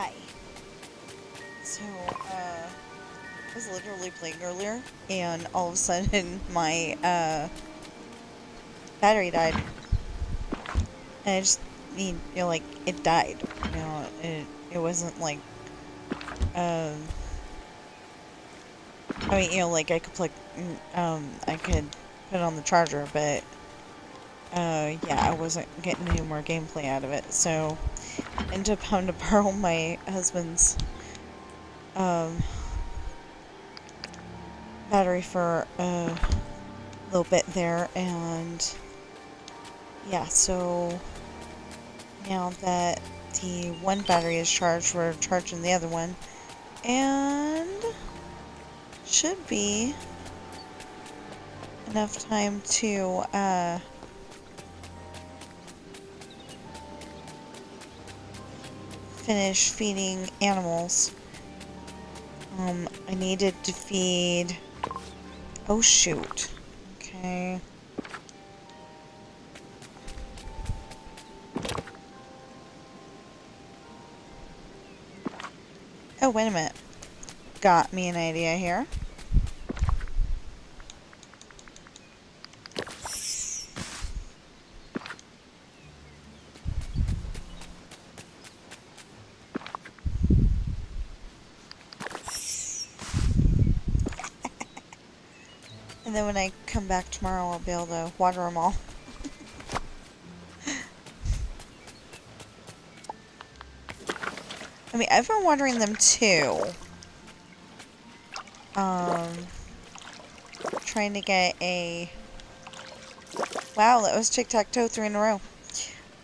Hi. So, I was literally playing earlier, and all of a sudden, my, battery died. And it just, like, it died. It wasn't like, um, like, I could plug, I could put it on the charger, but, yeah, I wasn't getting any more gameplay out of it, so I ended up having to borrow my husband's, um, battery for a little bit there, and yeah, so now that the one battery is charged, we're charging the other one, and should be enough time to finish feeding animals. I needed to feed... Oh, shoot. Okay. Oh, wait a minute. Got me an idea here. And then when I come back tomorrow, I'll be able to water them all. I mean, I've been watering them too. Trying to get a... Wow, that was tic-tac-toe 3 in a row.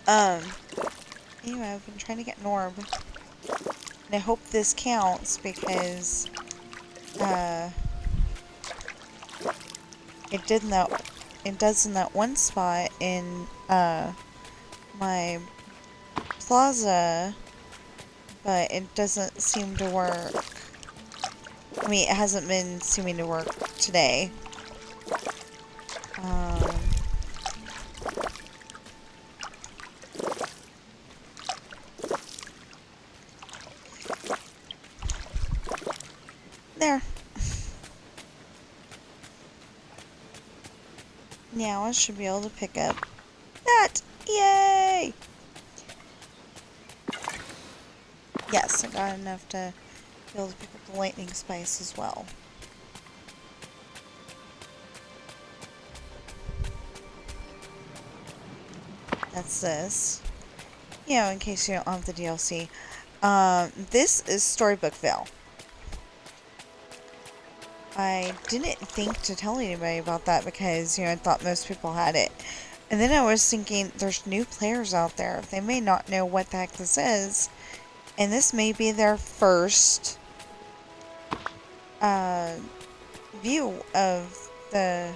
Anyway, I've been trying to get an orb. And I hope this counts because, it does in that one spot in, my plaza, but it doesn't seem to work. I mean, it hasn't been seeming to work today. There. Now I should be able to pick up that. Yay! Yes, I got enough to be able to pick up the lightning spice as well. That's this. In case you don't have the DLC. This is Storybookville. I didn't think to tell anybody about that because, I thought most people had it. And then I was thinking, there's new players out there. They may not know what the heck this is. And this may be their first view of the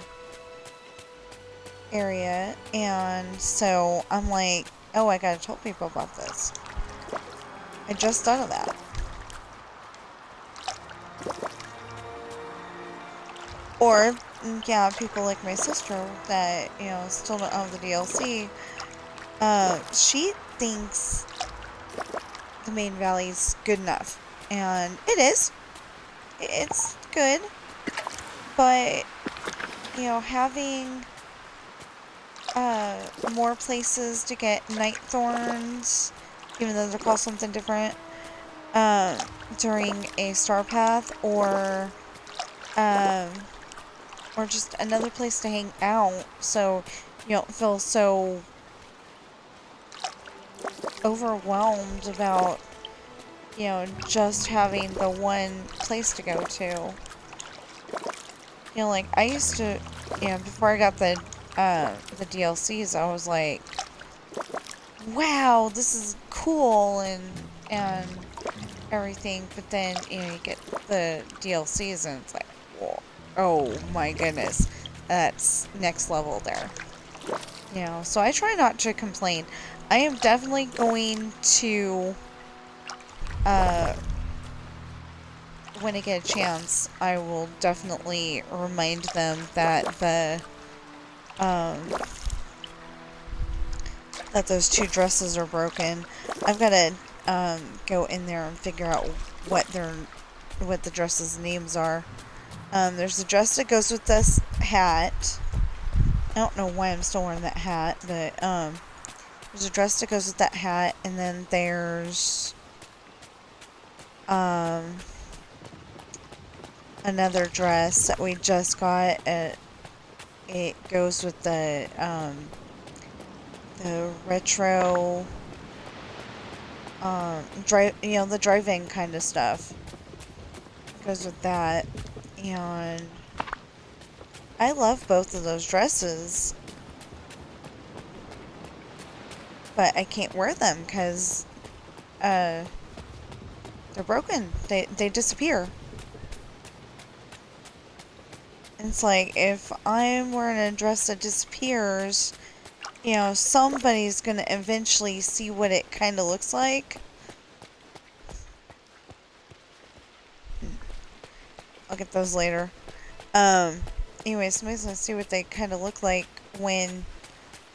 area. And so I'm like, oh, I gotta tell people about this. I just thought of that. Or, yeah, people like my sister that, still don't have the DLC. She thinks the main valley's good enough. And it is. It's good. But, having more places to get night thorns, even though they're called something different, during a star path, or just another place to hang out, so you don't feel so overwhelmed about, just having the one place to go to. Like, I used to, before I got the DLCs, I was like, wow, this is cool, and everything, but then, you get the DLCs, and it's like, whoa. Oh my goodness, that's next level there. So I try not to complain. I am definitely going to, when I get a chance, I will definitely remind them that that those 2 dresses are broken. I've got to go in there and figure out what the dresses' names are. There's a dress that goes with this hat. I don't know why I'm still wearing that hat, but there's a dress that goes with that hat, and then there's another dress that we just got. It goes with the retro, the driving kind of stuff. It goes with that, and I love both of those dresses, but I can't wear them because they're broken. They disappear. And it's like, if I'm wearing a dress that disappears, somebody's gonna eventually see what it kind of looks like. I'll get those later. Anyway, somebody's gonna see what they kind of look like when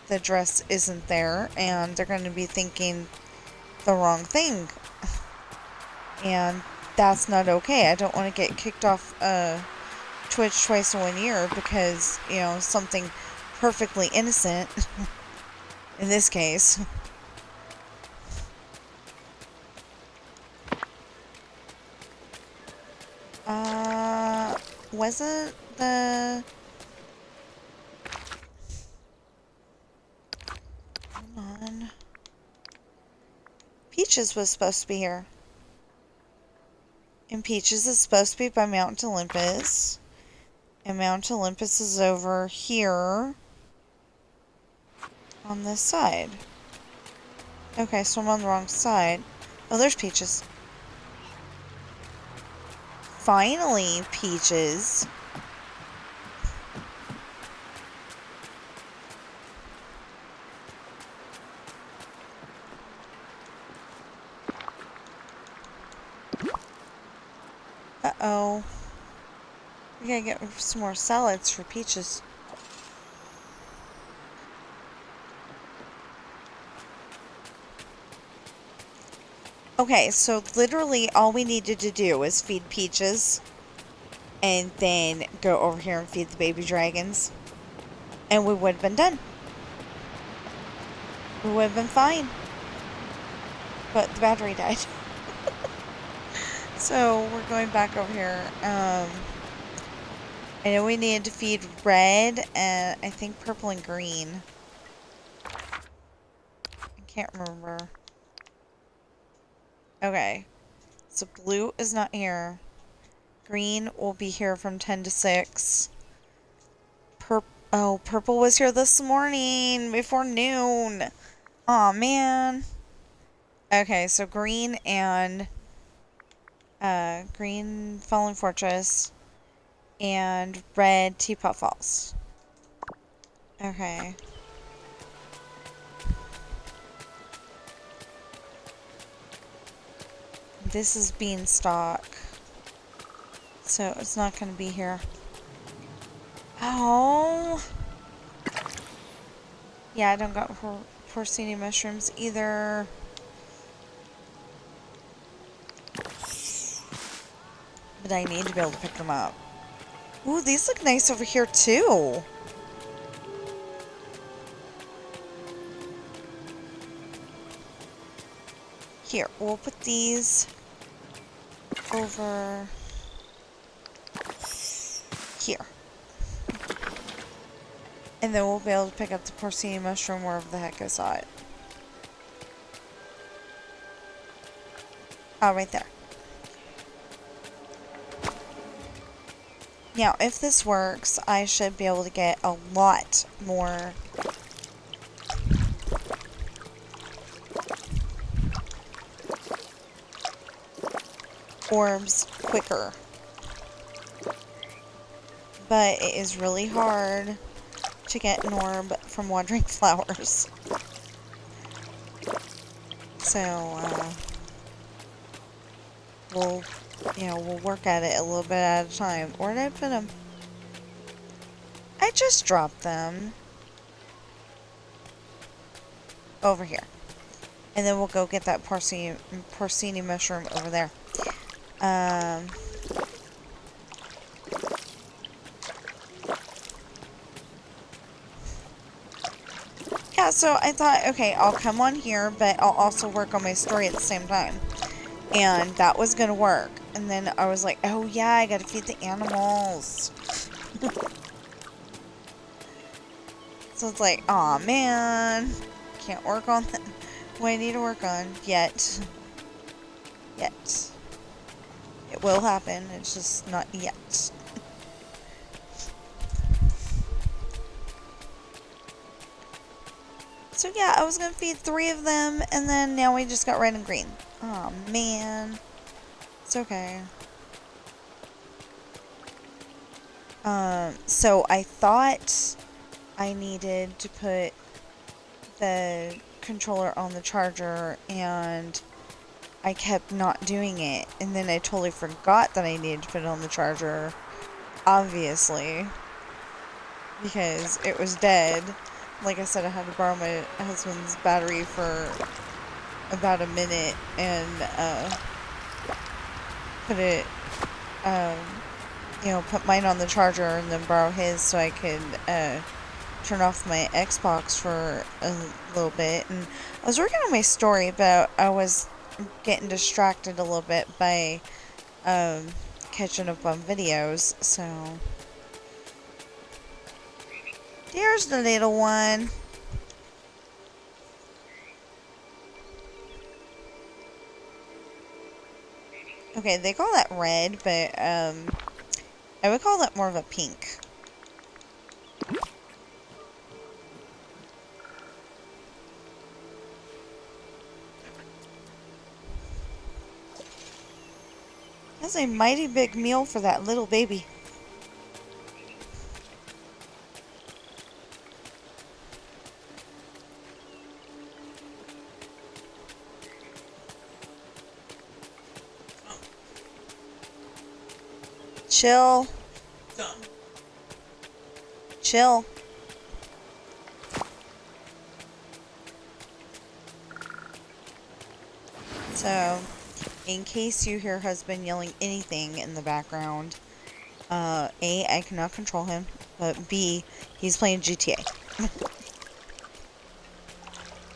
the dress isn't there, and they're gonna be thinking the wrong thing. And that's not okay. I don't want to get kicked off Twitch twice in 1 year because, something perfectly innocent, in this case. Wasn't the... Hold on. Peaches was supposed to be here. And Peaches is supposed to be by Mount Olympus. And Mount Olympus is over here. On this side. Okay, so I'm on the wrong side. Oh, there's Peaches. Finally, Peaches. Uh-oh. We gotta get some more salads for Peaches. Okay, so literally all we needed to do was feed Peaches and then go over here and feed the baby dragons, and we would have been done. We would have been fine. But the battery died. So we're going back over here. I know we needed to feed red and I think purple and green. I can't remember. Okay. So blue is not here. Green will be here from 10 to 6. Purple was here this morning before noon. Aw, man. Okay, so green and green Fallen Fortress and red Teapot Falls. Okay. This is Beanstalk. So it's not going to be here. Oh. Yeah, I don't got porcini mushrooms either. But I need to be able to pick them up. Ooh, these look nice over here too. Here, we'll put these over here. And then we'll be able to pick up the porcini mushroom wherever the heck I saw it. Oh, right there. Now, if this works, I should be able to get a lot more orbs quicker. But it is really hard to get an orb from watering flowers. So, we'll work at it a little bit at a time. Where did I put them? I just dropped them over here. And then we'll go get that porcini mushroom over there. Yeah, so I thought, okay, I'll come on here, but I'll also work on my story at the same time. And that was gonna work. And then I was like, oh yeah, I gotta feed the animals. So it's like, aw man, can't work on what I need to work on yet. Yet. It will happen, it's just not yet. So yeah, I was gonna feed 3 of them, and then now we just got red and green. Aw man. It's okay. So I thought I needed to put the controller on the charger, and I kept not doing it, and then I totally forgot that I needed to put it on the charger, obviously, because it was dead. Like I said, I had to borrow my husband's battery for about a minute, and put it, you know, put mine on the charger and then borrow his so I could turn off my Xbox for a little bit. And I was working on my story, but I was getting distracted a little bit by catching up on videos. So there's the little one. Okay, they call that red, but I would call that more of a pink. That's a mighty big meal for that little baby. Chill. Chill. So, in case you hear husband yelling anything in the background, A, I cannot control him, but B, he's playing GTA.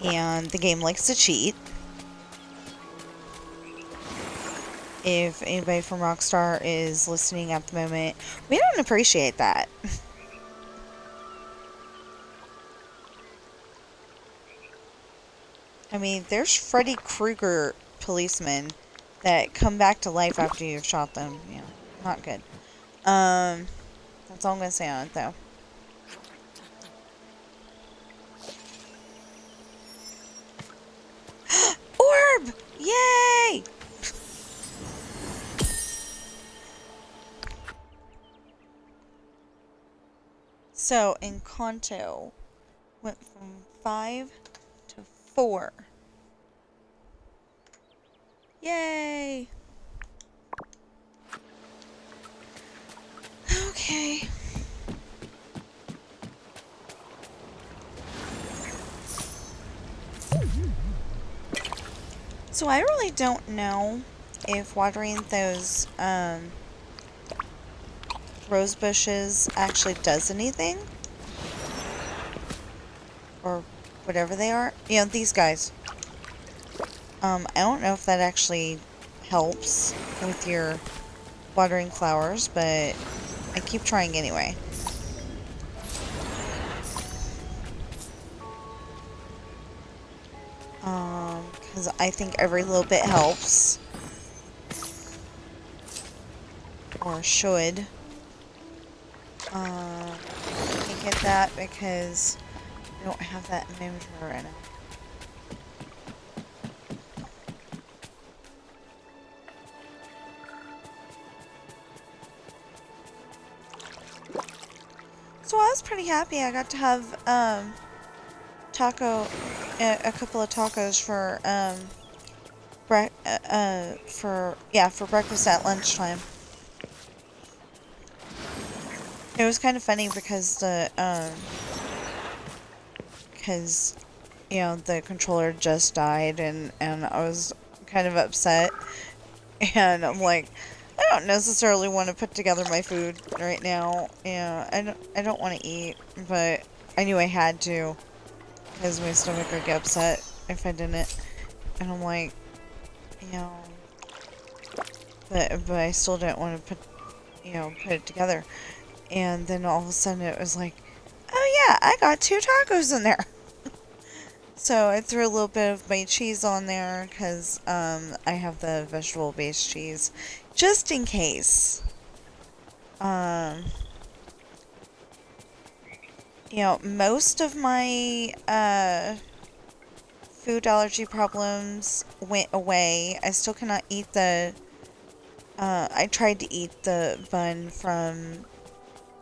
And the game likes to cheat. If anybody from Rockstar is listening at the moment, we don't appreciate that. I mean, there's Freddy Krueger policemen that come back to life after you've shot them. Yeah, not good. That's all I'm gonna say on it, though. Orb! Yay! So, Encanto went from 5 to 4. Yay! Okay. So I really don't know if watering those rose bushes actually does anything, or whatever they are. You know, these guys. I don't know if that actually helps with your watering flowers, but I keep trying anyway. Because I think every little bit helps. Or should. I can't get that because I don't have that in my inventory right now. So I was pretty happy. I got to have a couple of tacos for for breakfast at lunchtime. It was kind of funny because you know, the controller just died, and I was kind of upset. And I'm like, I don't necessarily want to put together my food right now. Yeah, I don't want to eat, but I knew I had to, because my stomach would get upset if I didn't. And I'm like, you know, but I still didn't want to put it together. And then all of a sudden it was like, oh yeah, I got 2 tacos in there. So I threw a little bit of my cheese on there, because I have the vegetable-based cheese, just in case. You know, most of my food allergy problems went away. I still cannot eat I tried to eat the bun from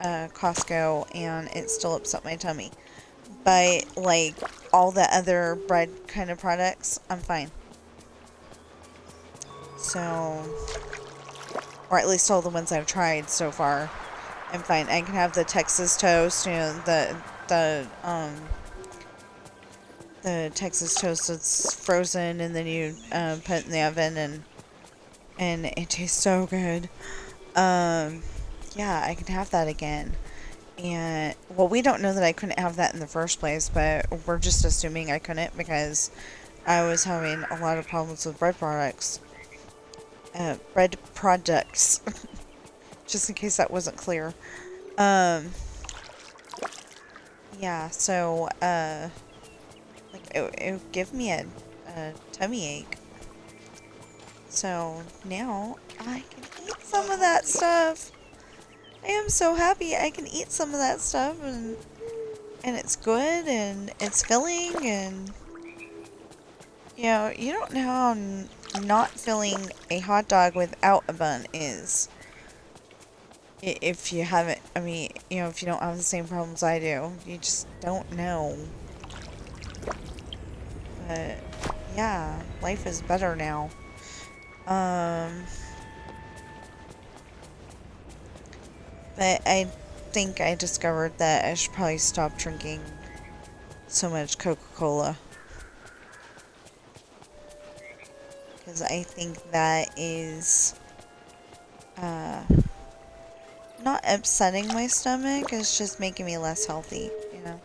Costco, and it still upset my tummy. But, like, all the other bread kind of products, I'm fine. So, or at least all the ones I've tried so far, I'm fine. I can have the Texas toast, you know, the Texas toast that's frozen, and then you put it in the oven, and it tastes so good. Yeah, I can have that again. And, well, we don't know that I couldn't have that in the first place, but we're just assuming I couldn't, because I was having a lot of problems with bread products. Just in case that wasn't clear. Yeah, so, like, it would give me a tummy ache. So, now, I can eat some of that stuff. I am so happy I can eat some of that stuff, and it's good, and it's filling, and, you know, you don't know how not filling a hot dog without a bun is. If you haven't, I mean, you know, if you don't have the same problems I do, you just don't know. But, yeah, life is better now. But I think I discovered that I should probably stop drinking so much Coca-Cola. Because I think that is, not upsetting my stomach, it's just making me less healthy, you know?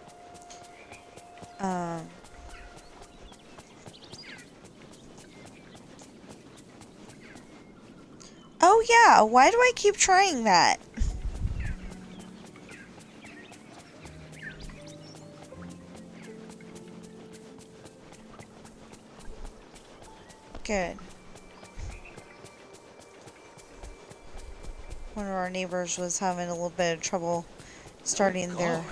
Oh yeah, why do I keep trying that? Good. One of our neighbors was having a little bit of trouble starting their...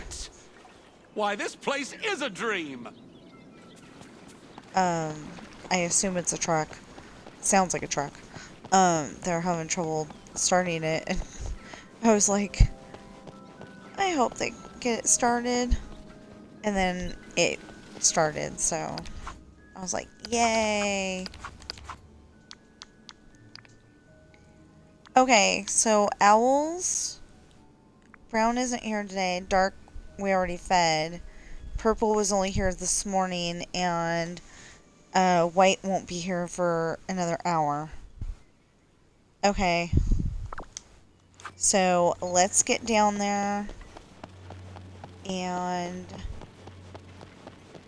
Why, this place is a dream! I assume it's a truck. Sounds like a truck. They're having trouble starting it, and I was like, I hope they get it started. And then it started, so I was like, yay! Okay, so owls. Brown isn't here today. Dark, we already fed. Purple was only here this morning, and white won't be here for another hour. Okay. So let's get down there. And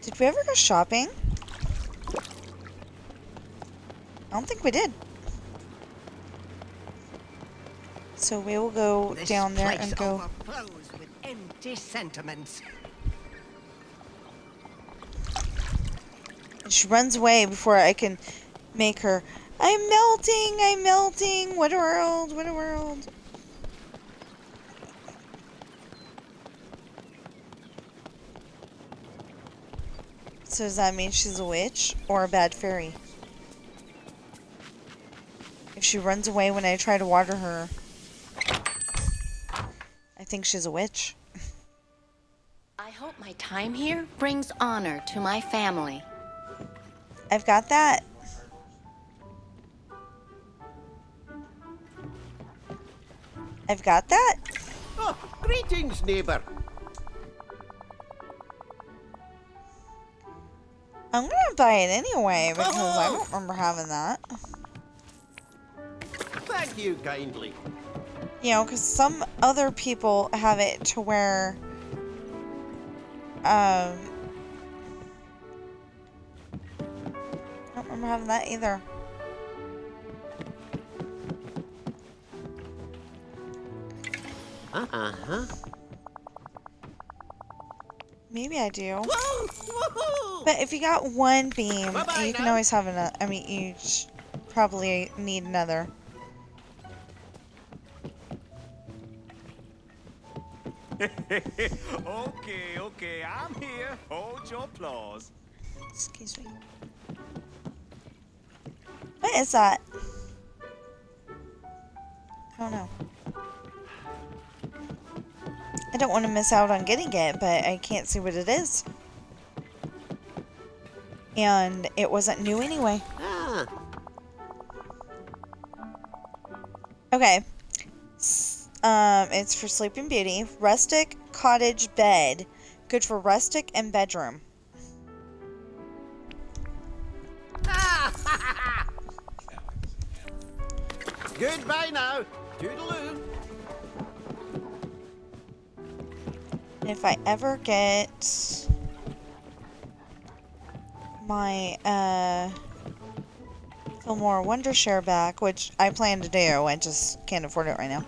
did we ever go shopping? I don't think we did. So we will go down there and go. Overflows with empty sentiments. She runs away before I can make her. I'm melting. I'm melting. What a world. What a world. So does that mean she's a witch or a bad fairy? If she runs away when I try to water her, I think she's a witch. I hope my time here brings honor to my family. I've got that. I've got that. Oh, greetings, neighbor. I'm gonna buy it anyway because I don't remember having that. Thank you kindly. You know, because some other people have it to where, I don't remember having that either. Uh-huh. Maybe I do. Whoa! Woohoo! But if you got one beam, Bye-bye you can now. always have another. I mean, you probably need another. Okay, I'm here. Hold your applause. Excuse me. What is that? I don't know. I don't want to miss out on getting it, but I can't see what it is. And it wasn't new anyway. Ah. Okay. It's for Sleeping Beauty. Rustic cottage bed. Good for rustic and bedroom. Goodbye now. Toodaloo. And if I ever get my Fillmore Wonder Share back, which I plan to do, I just can't afford it right now.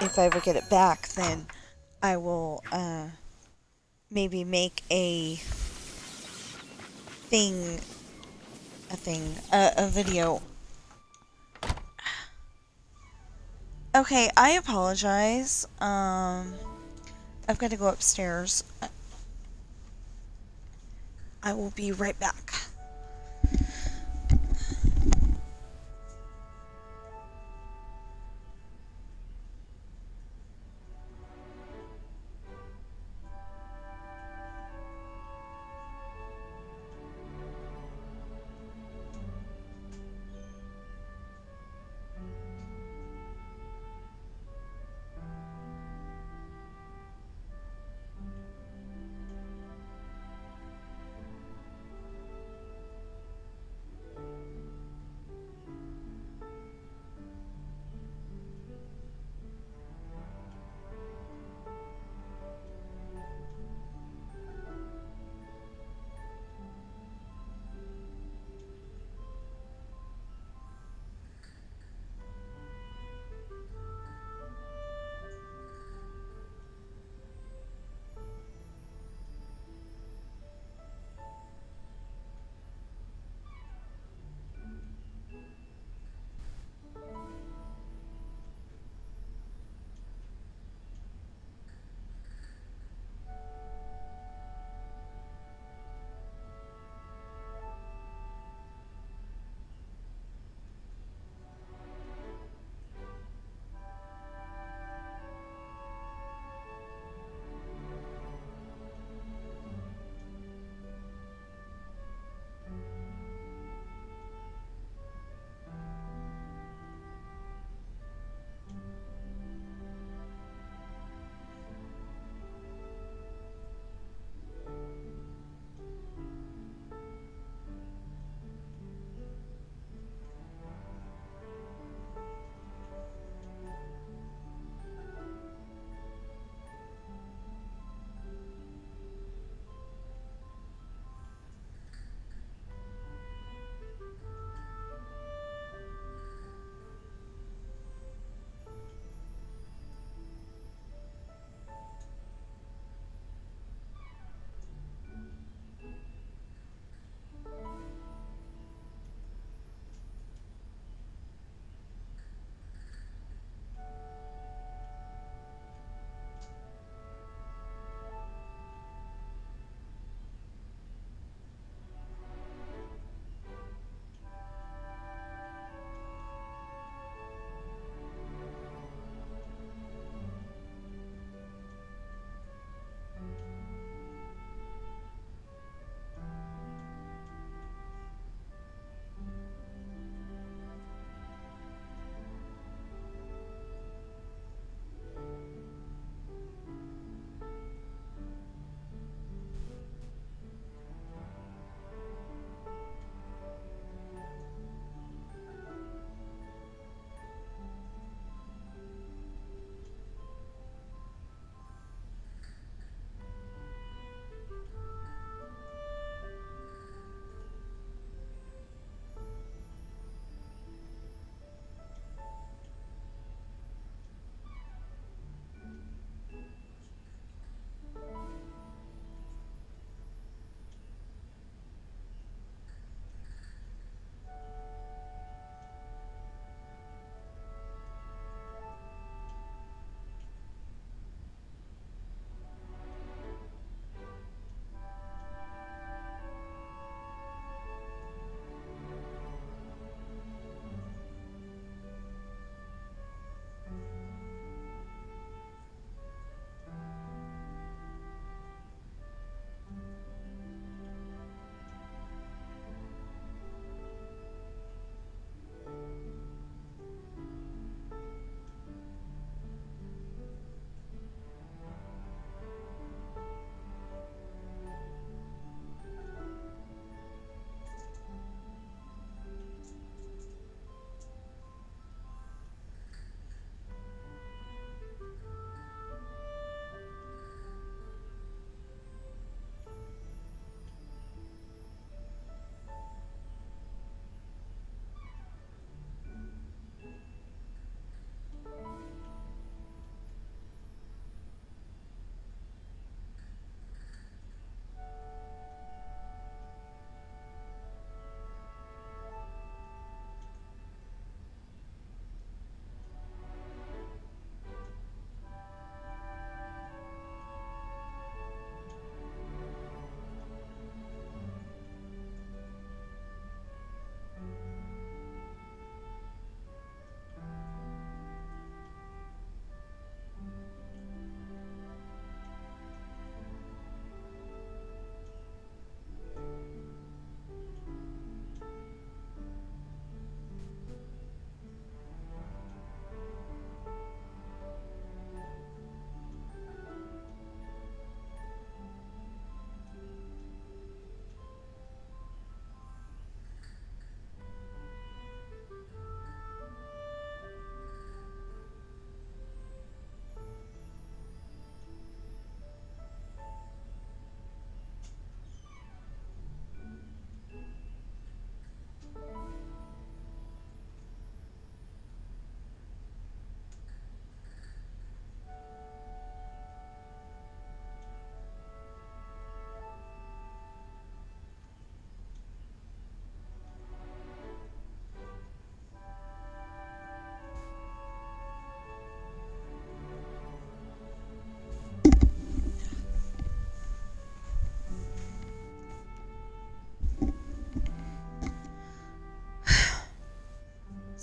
If I ever get it back, then I will maybe make a video. Okay, I apologize. I've got to go upstairs. I will be right back.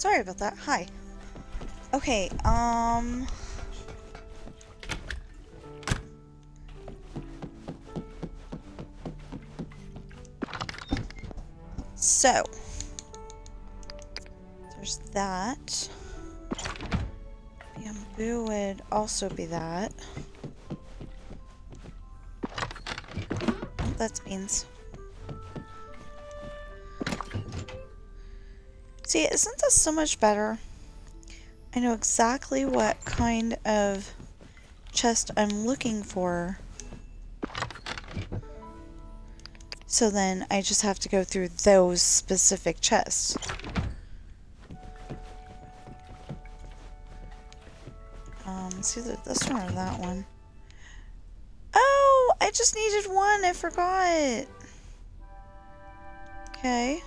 Sorry about that. Hi. Okay, so there's that. Bamboo would also be that. Oh, that's beans. See, isn't this so much better? I know exactly what kind of chest I'm looking for. So then I just have to go through those specific chests. It's either this one or that one. Oh, I just needed one. I forgot. Okay.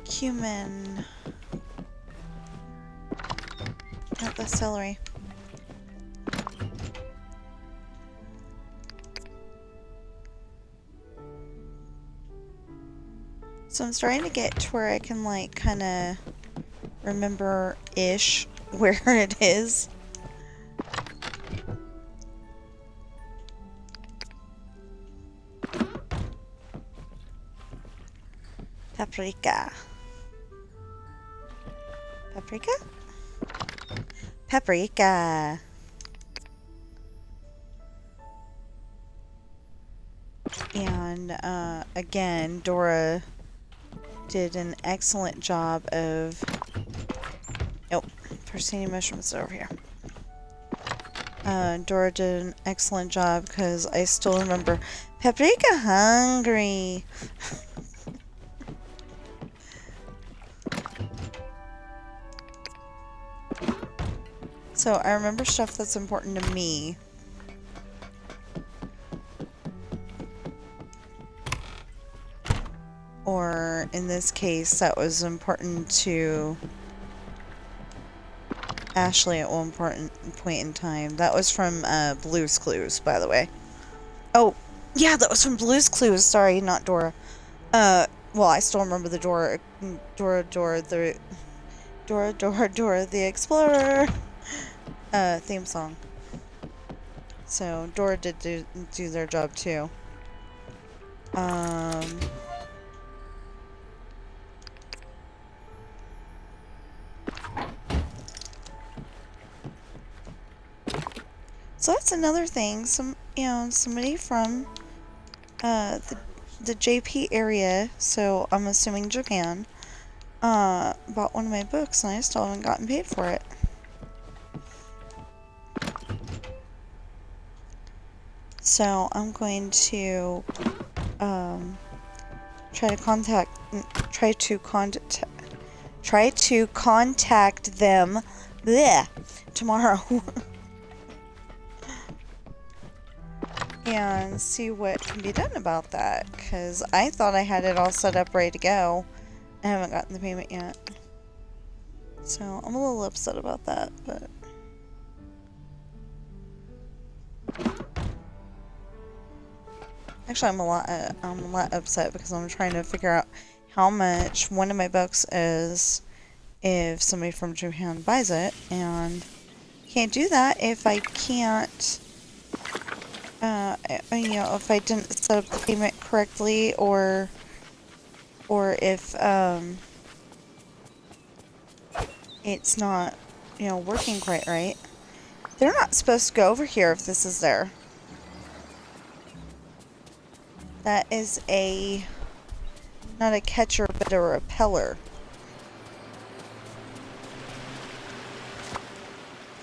Cumin. Not the celery. So I'm starting to get to where I can, like, kind of remember-ish where it is. Paprika. Paprika? Paprika. And, again, Dora did an excellent job of... Oh, Persini mushrooms over here. Dora did an excellent job because I still remember Paprika hungry. So I remember stuff that's important to me. Or in this case, that was important to Ashley at one point in time. That was from Blue's Clues, by the way. Oh, yeah, that was from Blue's Clues. Sorry, not Dora. Well, I still remember the Dora the Explorer theme song. So Dora did do their job too. So that's another thing. Somebody from the JP area, so I'm assuming Japan, bought one of my books and I still haven't gotten paid for it. So I'm going to try to contact them tomorrow. And see what can be done about that, because I thought I had it all set up ready to go. I haven't gotten the payment yet. So I'm a little upset about that, but... Actually, I'm a lot upset because I'm trying to figure out how much one of my books is if somebody from Japan buys it, and can't do that if I can't... if I didn't set up the payment correctly, or if, it's not, working quite right. They're not supposed to go over here if this is there. That is not a catcher, but a repeller.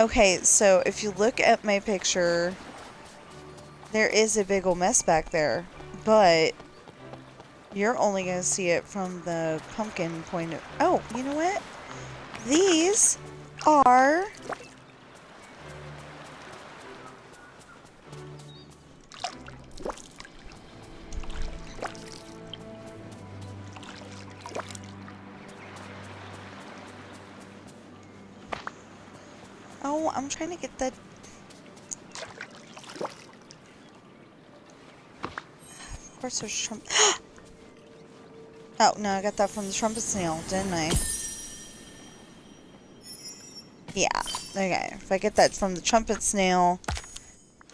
Okay, so if you look at my picture... There is a big ol' mess back there, but you're only going to see it from the pumpkin point of... Oh, you know what? These are... Oh, I'm trying to get the... course there's trumpet. Oh, no, I got that from the trumpet snail, didn't I? Yeah. Okay. If I get that from the trumpet snail,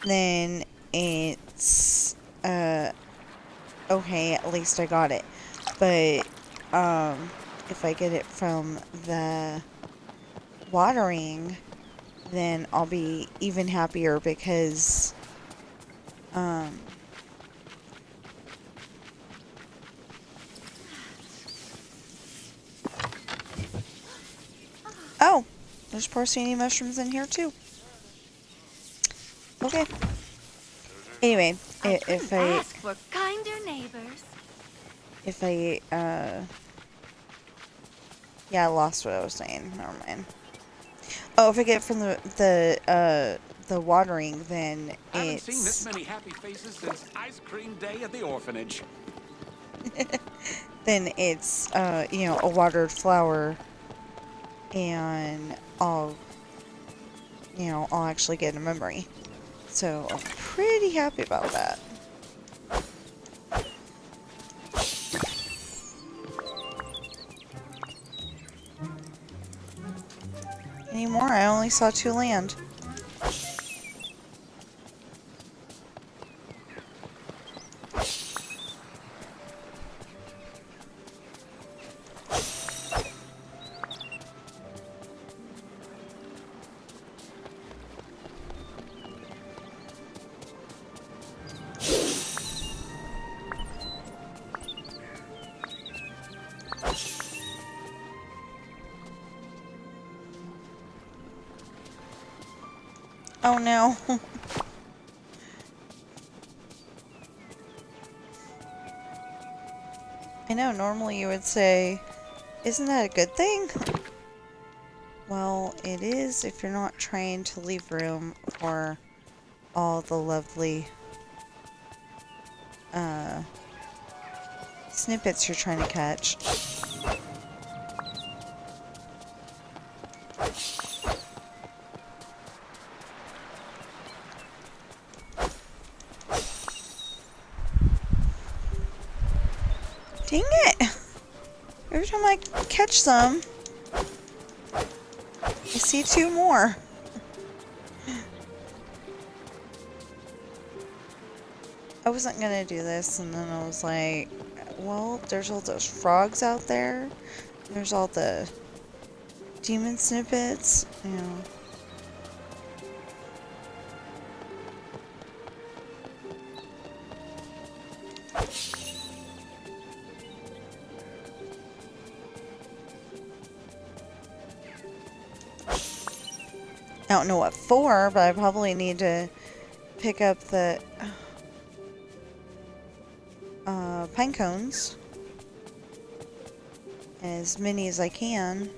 then it's, okay, at least I got it. But, if I get it from the watering, then I'll be even happier because, oh, there's porcini mushrooms in here too. Okay. Anyway, if I ask for kinder neighbors. Yeah, I lost what I was saying. Never mind. Oh, if I get it from the watering, then I haven't seen this it's many happy faces since ice cream day at the orphanage. then it's you know, a watered flower, and I'll actually get a memory. So I'm pretty happy about that. Any more? I only saw 2 land. Oh no. I know, normally you would say, isn't that a good thing? Well, it is if you're not trying to leave room for all the lovely snippets you're trying to catch. Dang it! Every time I catch some, I see 2 more. I wasn't gonna do this, and then I was like, well, there's all those frogs out there. There's all the demon snippets, you know. I don't know what for, but I probably need to pick up the pine cones. As many as I can.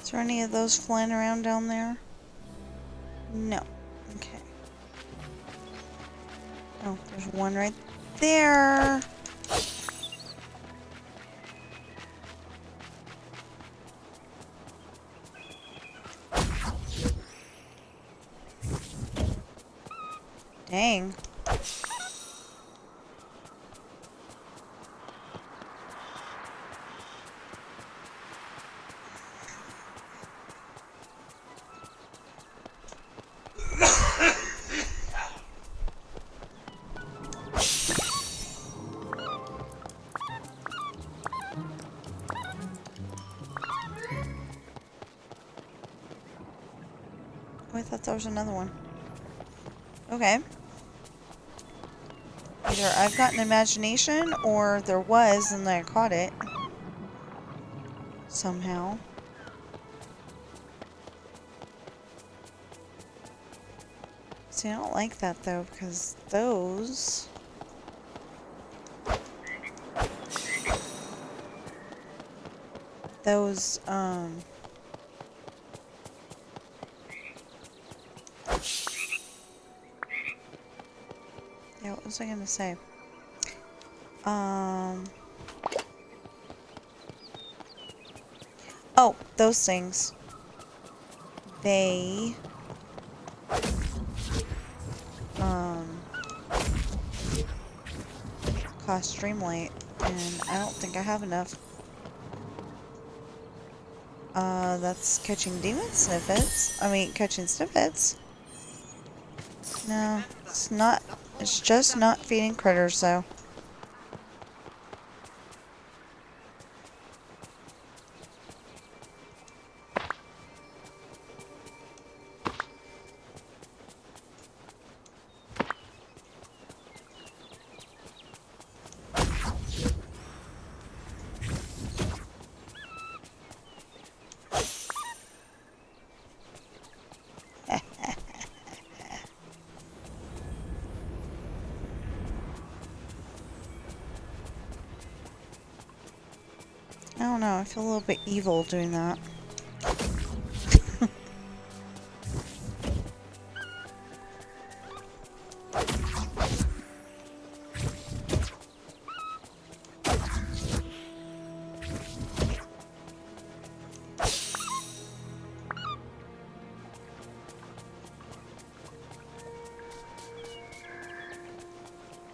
Is there any of those flying around down there? No. Okay. Oh, there's one right there. Dang. I thought there was another one. Okay. Either I've got an imagination, or there was, and I caught it. Somehow. See, I don't like that, though, because those... Those, yeah, what was I gonna say? Oh, those things. They, cost Dreamlight, and I don't think I have enough. That's catching demon snippets. I mean, catching snippets. No, it's not. It's just not feeding critters, though. I don't know, I feel a little bit evil doing that.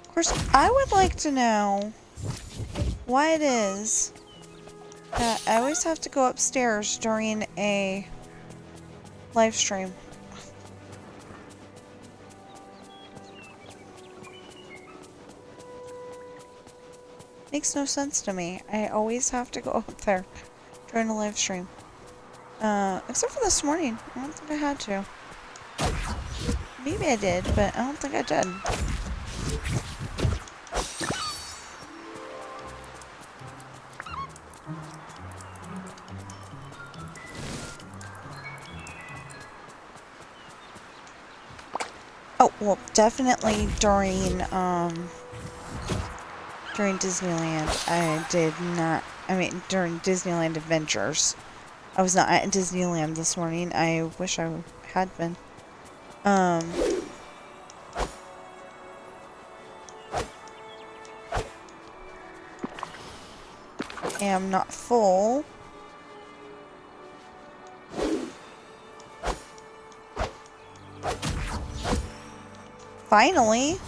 Of course, I would like to know why it is that I always have to go upstairs during a live stream. Makes no sense to me. I always have to go up there during a live stream. Except for this morning. I don't think I had to. Maybe I did, but I don't think I did. Oh, well, definitely during Disneyland, I did not, I mean, during Disneyland Adventures. I was not at Disneyland this morning. I wish I had been. Am not full. Finally.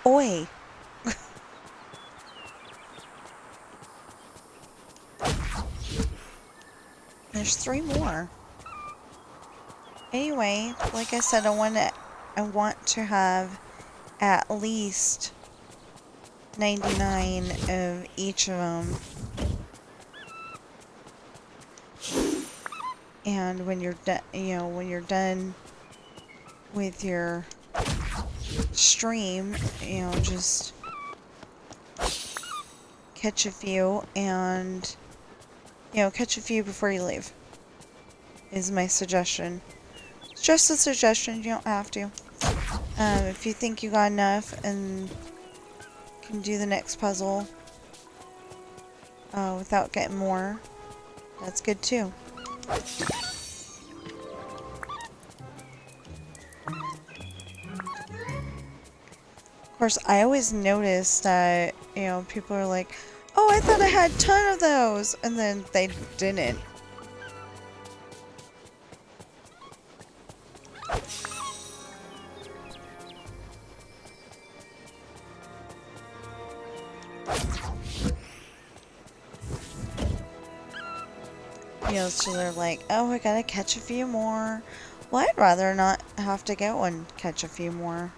Oi. There's 3 more. Anyway, like I said, I want to have at least 99 of each of them. And when you're done, when you're done with your stream, just catch a few and, catch a few before you leave is my suggestion. It's just a suggestion, you don't have to. If you think you got enough and can do the next puzzle without getting more, that's good too. course, I always notice that, you know, people are like, oh, I thought I had a ton of those, and then they didn't. You know, so they're like, oh, I gotta catch a few more. Well, I'd rather not have to go and catch a few more.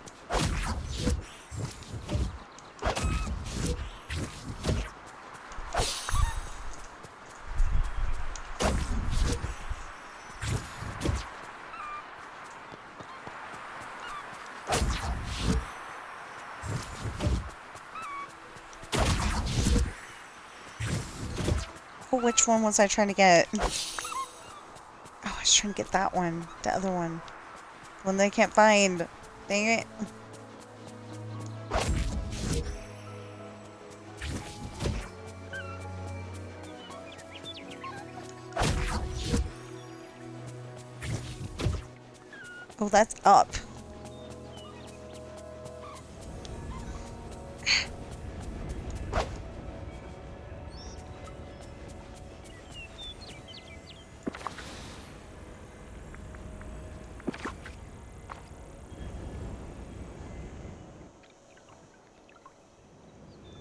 Oh, which one was I trying to get? Oh, I was trying to get that one. The other one. One they can't find. Dang it. Oh, that's up.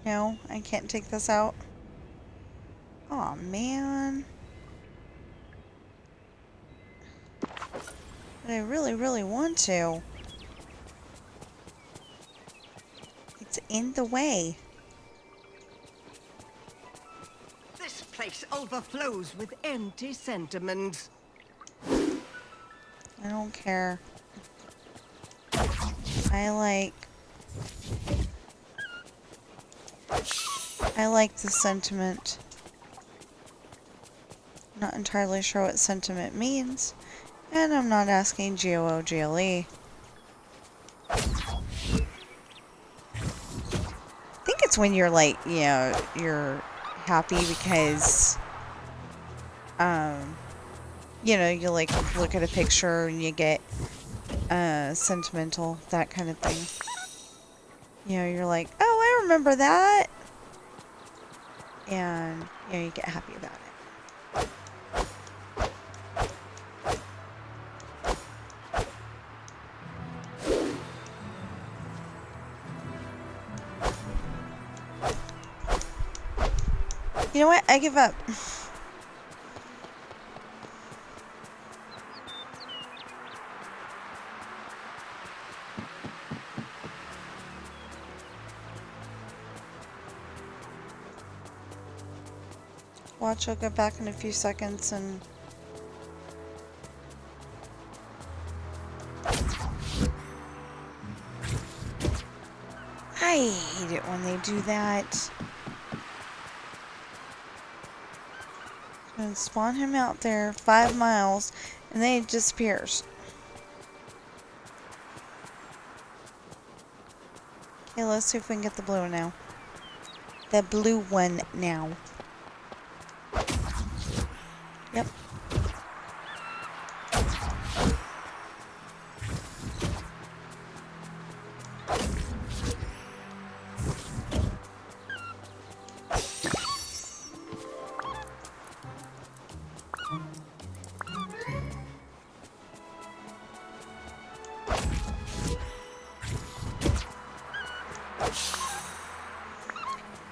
No, I can't take this out. Aw, man. But I really, really want to. It's in the way. This place overflows with empty sentiments. I don't care. I like the sentiment. Not entirely sure what sentiment means, and I'm not asking GOOGLE. I think it's when you're like, you know, you're happy because, you know, you like look at a picture and you get, sentimental, that kind of thing. You know, you're like, oh, I remember that. And, you know, you get happy about it. You know what? I give up. Watch, I'll get back in a few seconds and... I hate it when they do that. And spawn him out there 5 miles and then he disappears. Okay, let's see if we can get the blue one now. The blue one now. Yep.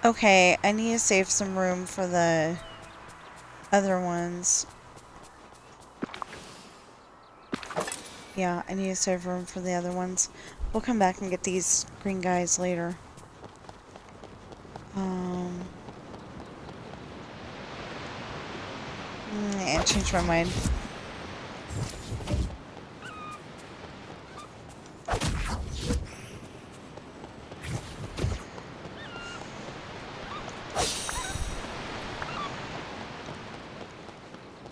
Okay, I need to save some room for the other ones. Yeah, I need to save room for the other ones. We'll come back and get these green guys later. I changed my mind.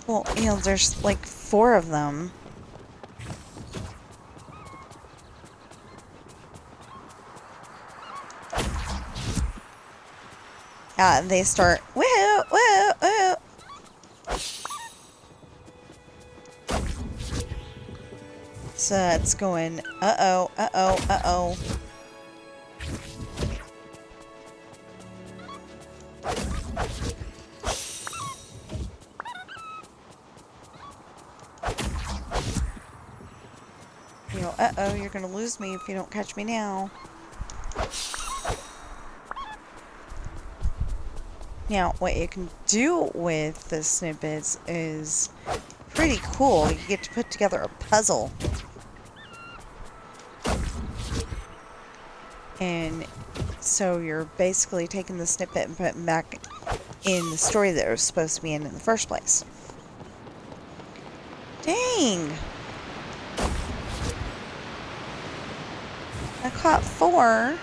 Well, you know, there's like 4 of them. Yeah, they start, woo, woo, woo. So it's going, uh-oh, uh-oh, uh-oh. go, uh-oh, you're gonna lose me if you don't catch me now. Now, what you can do with the snippets is pretty cool. You get to put together a puzzle. And so you're basically taking the snippet and putting back in the story that it was supposed to be in the first place. Dang! I caught 4.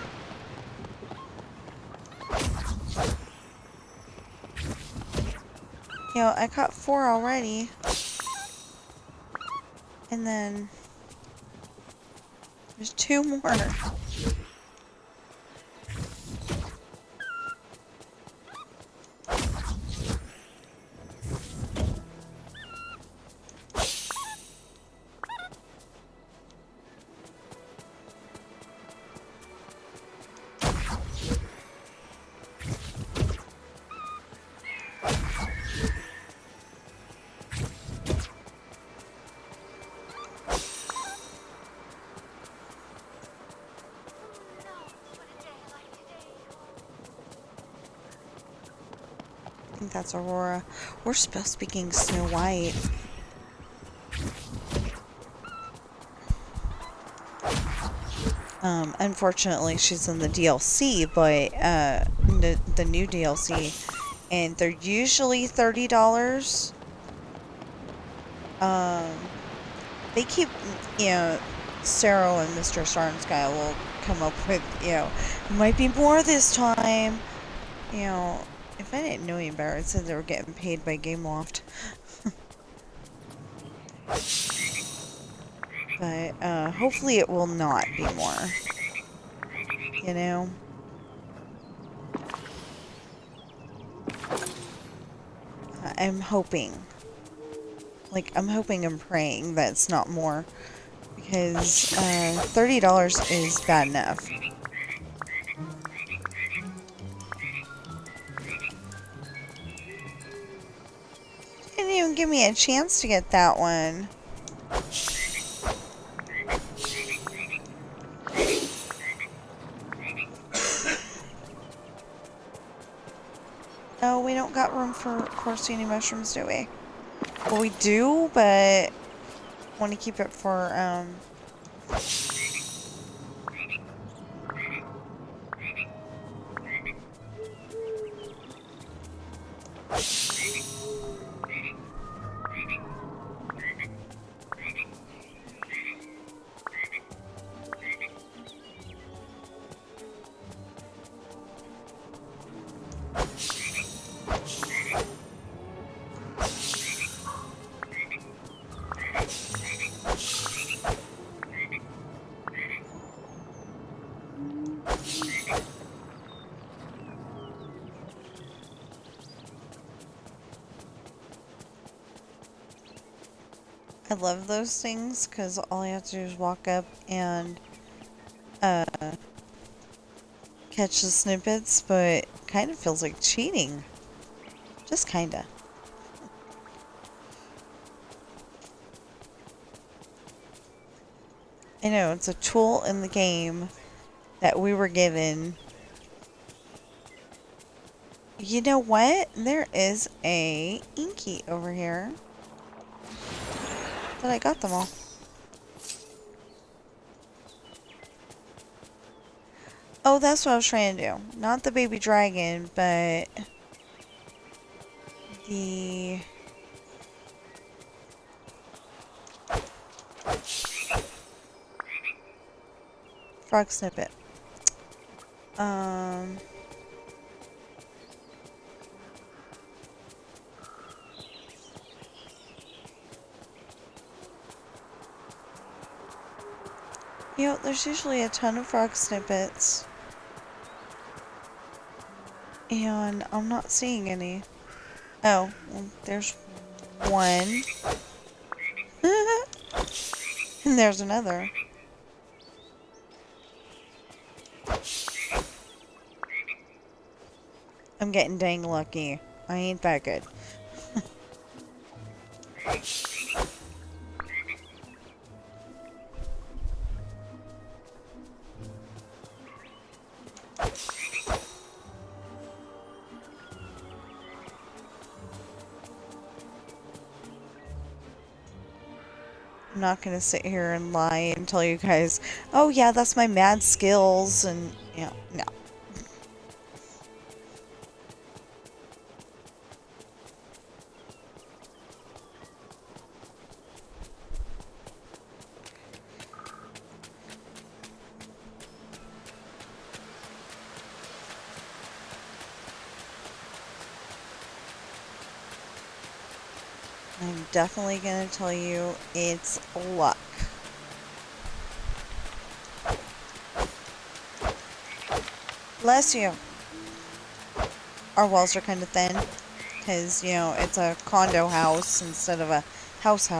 You know, I caught 4 already. And then there's 2 more. I think that's Aurora. We're supposed to be getting Snow White. Unfortunately, she's in the DLC, but the new DLC, and they're usually $30. They keep, you know, Sarah and Mr. Sky will come up with, you know, it might be more this time. You know, if I didn't know any better, it said they were getting paid by Gameloft. But, hopefully it will not be more. You know? I'm hoping. Like, I'm hoping and praying that it's not more. Because, $30 is bad enough. Didn't even give me a chance to get that one. No, we don't got room for porcini mushrooms, do we? Well, we do, but want to keep it for, I love those things because all you have to do is walk up and catch the snippets, but kind of feels like cheating. Just kinda. I know, it's a tool in the game that we were given. You know what? There is a Inky over here. But I got them all. Oh, that's what I was trying to do. Not the baby dragon, but the frog snippet. You know, there's usually a ton of frog snippets. And I'm not seeing any. Oh, well, there's one. And there's another. I'm getting dang lucky. I ain't that good. I'm not gonna sit here and lie and tell you guys, oh yeah, that's my mad skills, and, you know, no. I'm definitely gonna tell you it's luck. Bless you. Our walls are kind of thin because, you know, it's a condo house instead of a house.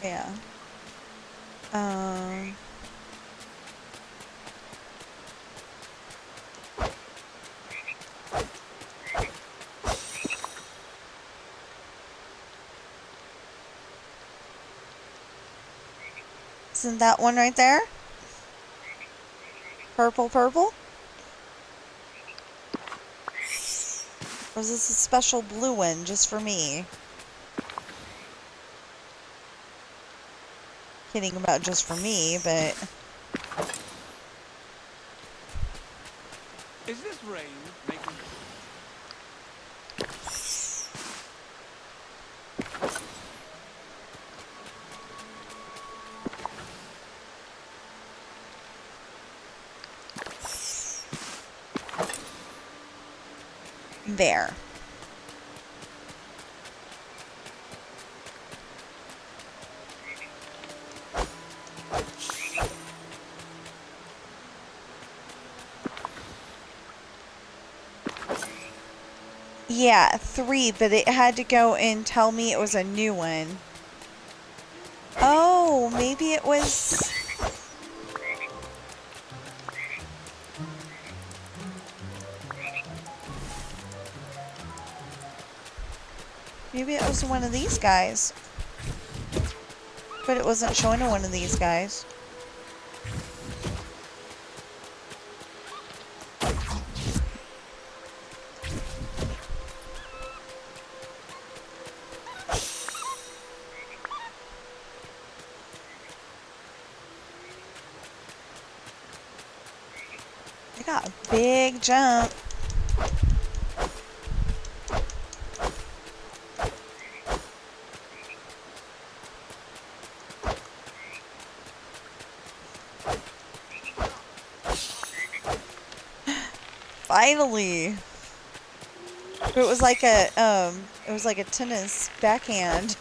Yeah. Isn't that one right there? Purple? Or is this a special blue one just for me? Kidding about just for me, but... Is this rain making... There. Yeah, 3, but it had to go and tell me it was a new one. Oh, maybe it was... Maybe it was one of these guys. But it wasn't showing one of these guys. I got a big jump. Finally. It was like a tennis backhand.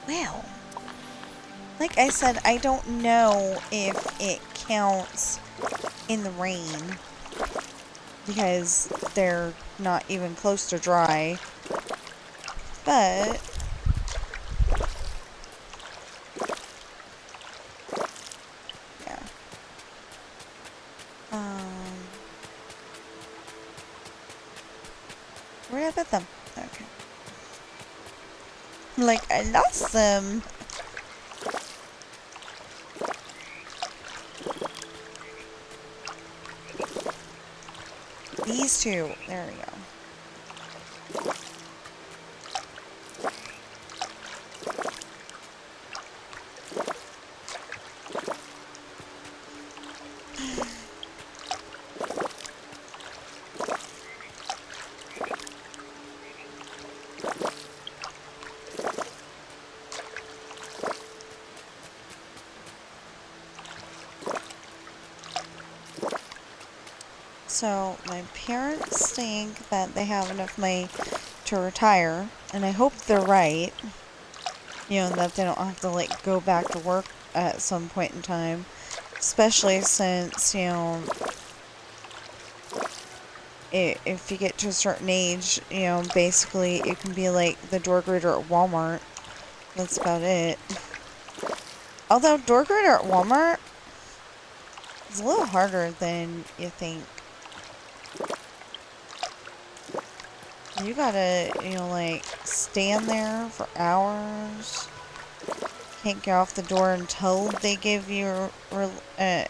Well, like I said, I don't know if it counts in the rain because they're not even close to dry, but yeah. Where did I put them? Okay. Like, I lost them. These two. There we go. So, my parents think that they have enough money to retire, and I hope they're right. You know, that they don't have to, like, go back to work at some point in time. Especially since, you know, if you get to a certain age, you know, basically you can be like the door greeter at Walmart. That's about it. Although door greeter at Walmart is a little harder than you think. You gotta, you know, like, stand there for hours. Can't get off the door until they give you,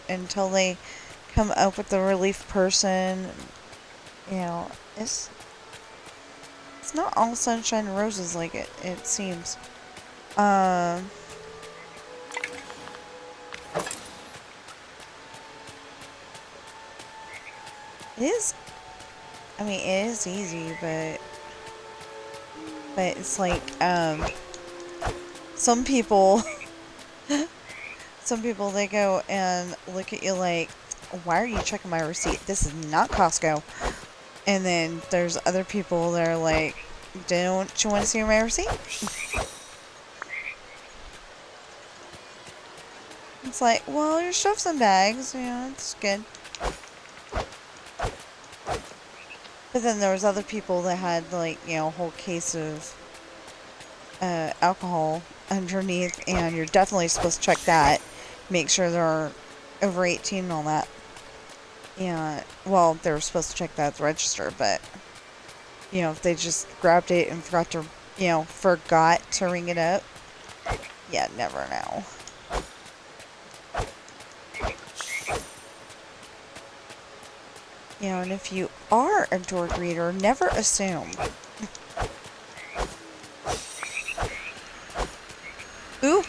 until they come up with the relief person. You know, it's not all sunshine and roses like it seems. It is, I mean, it is easy, but it's like, some people, they go and look at you like, why are you checking my receipt? This is not Costco. And then there's other people that are like, don't you want to see my receipt? It's like, well, your stuff's in bags, you know, it's good. But then there was other people that had, like, you know, a whole case of alcohol underneath, and you're definitely supposed to check that. Make sure they're over 18 and all that. Yeah, well, they were supposed to check that at the register, but, you know, if they just grabbed it and forgot to, you know, forgot to ring it up, yeah, never know. You know, and if you are a door greeter, never assume. Ooh.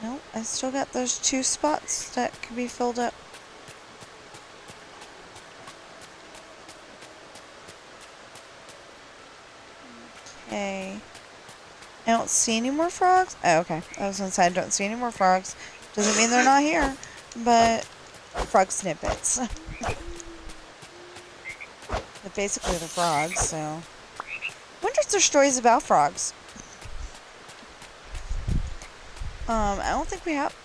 Nope, I still got those 2 spots that could be filled up. Okay. I don't see any more frogs. Oh, okay. I was gonna say I don't see any more frogs. Doesn't mean they're not here, but frog snippets. But basically they're frogs, so. Wonder if there's stories about frogs. I don't think we have.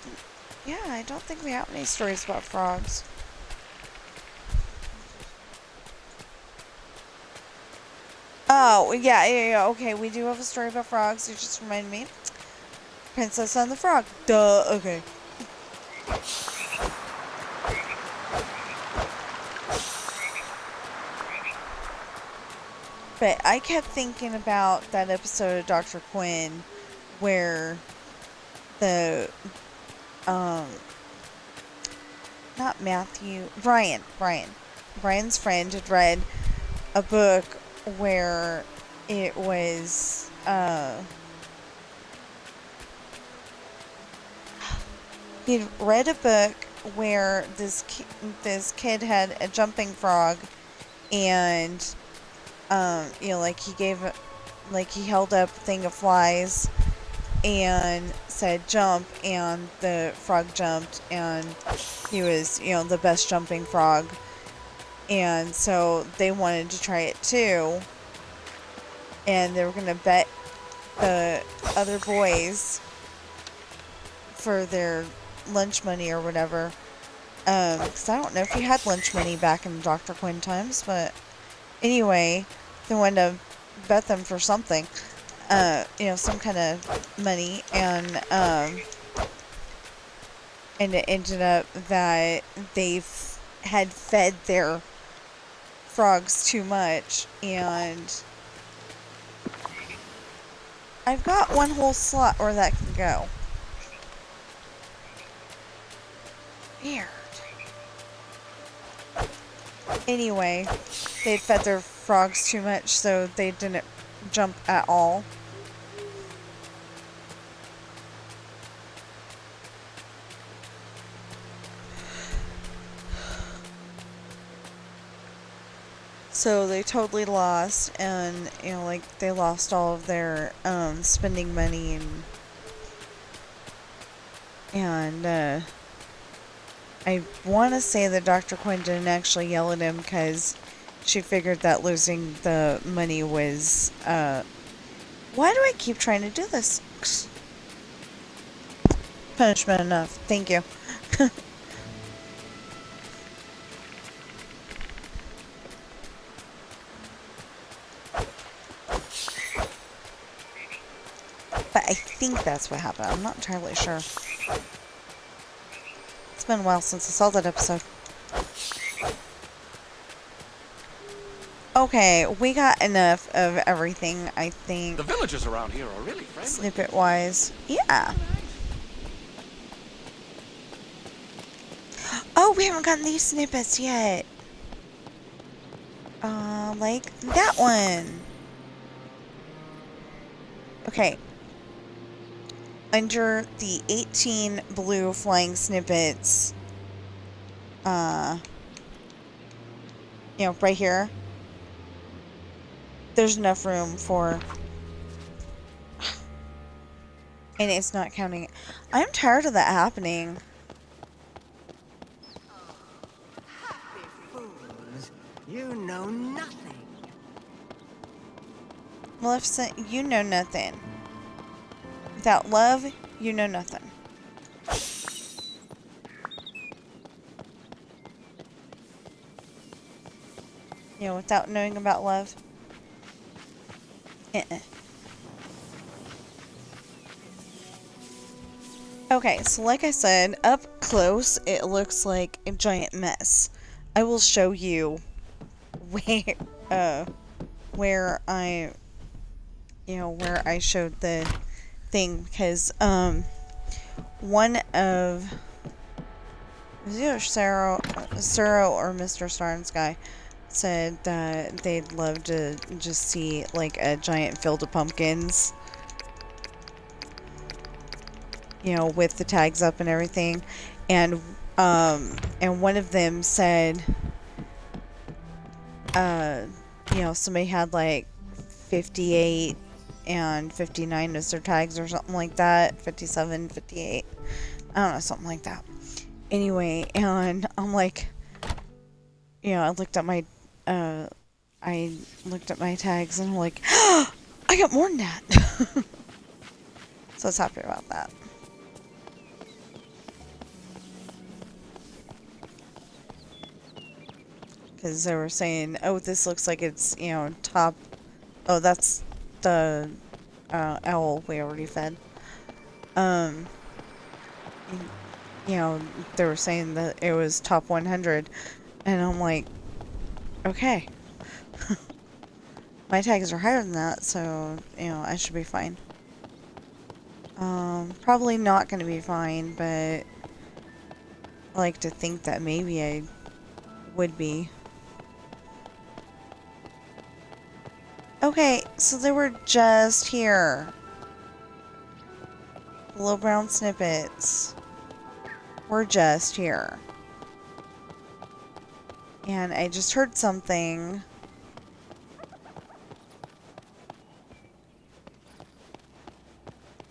Yeah, I don't think we have any stories about frogs. Oh, yeah, okay, we do have a story about frogs. You just reminded me. Princess and the Frog. Duh, okay. But I kept thinking about that episode of Dr. Quinn where the, not Matthew, Brian's friend had read a book where it was, he'd read a book where this kid had a jumping frog, and, you know, like he held up a thing of flies and said jump, and the frog jumped, and he was, you know, the best jumping frog. And so they wanted to try it too, and they were going to bet the other boys for their lunch money or whatever, because I don't know if he had lunch money back in Dr. Quinn times, but anyway, they wanted to bet them for something, you know, some kind of money, and it ended up that they had fed their frogs too much, and I've got one whole slot where that can go. Weird. Anyway, they fed their frogs too much, so they didn't jump at all. So they totally lost, and, you know, like, they lost all of their, spending money, and I want to say that Dr. Quinn didn't actually yell at him, because she figured that losing the money was, why do I keep trying to do this? Punishment enough. Thank you. But I think that's what happened. I'm not entirely sure. It's been a while since I saw that episode. Okay, we got enough of everything, I think. The villagers around here are really friendly. Snippet-wise. Yeah. Oh, we haven't gotten these snippets yet. Like that one. Okay. Under the 18 blue flying snippets, you know, right here, there's enough room for, and it's not counting. I'm tired of that happening. Happy fools. You know nothing. Maleficent, you know nothing. Without love, you know nothing. You know, without knowing about love. Okay, so like I said, up close, it looks like a giant mess. I will show you where I, you know, where I showed the thing, because, one of, it was either Sarah or Mr. Starnes guy said that they'd love to just see, like, a giant field of pumpkins, you know, with the tags up and everything, and one of them said, you know, somebody had, like, 58 and 59 as their tags or something like that, 57, 58, I don't know, something like that. Anyway, and I'm like, you know, I looked at my tags and I'm like, oh, I got more than that. So I was happy about that. Because they were saying, oh, this looks like it's, you know, top, oh, that's the owl we already fed. You know, they were saying that it was top 100, and I'm like, okay. My tags are higher than that, so, you know, I should be fine. Probably not going to be fine, but I like to think that maybe I would be. Okay, so they were just here. The little brown snippets were just here. And I just heard something.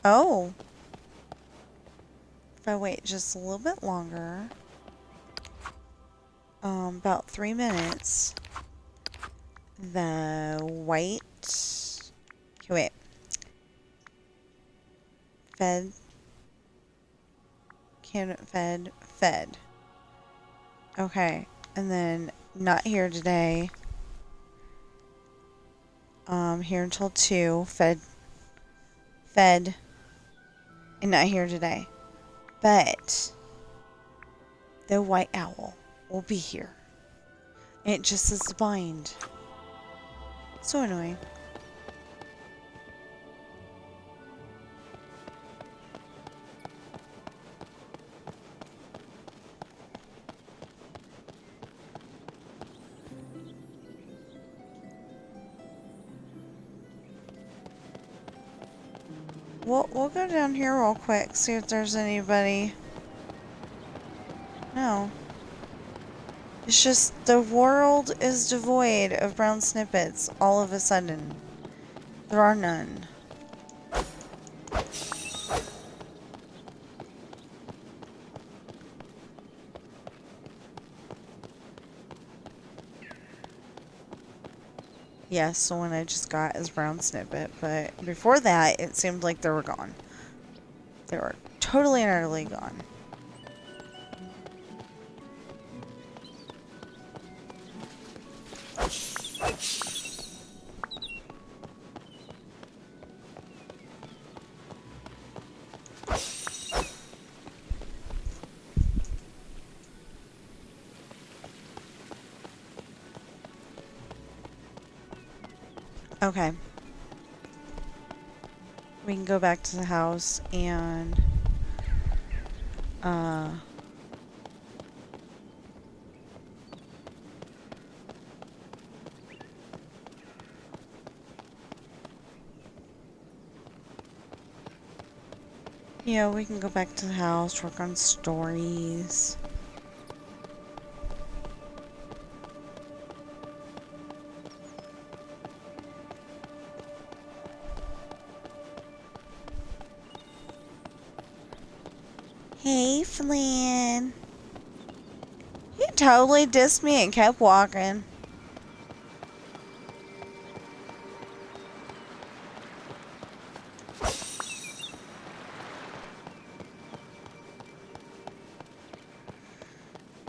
Oh. If I wait just a little bit longer, about 3 minutes, the white, okay, wait, fed, okay, and then not here today, here until 2, fed, and not here today, but the white owl will be here. And it just says bind. So annoying. We'll go down here real quick, see if there's anybody. No. It's just the world is devoid of brown snippets all of a sudden. There are none. Yes, the one I just got is brown snippet, but before that, it seemed like they were gone. They were totally and utterly gone. Okay. We can go back to the house and yeah, we can go back to the house, work on stories. Hey, Flynn. He totally dissed me and kept walking.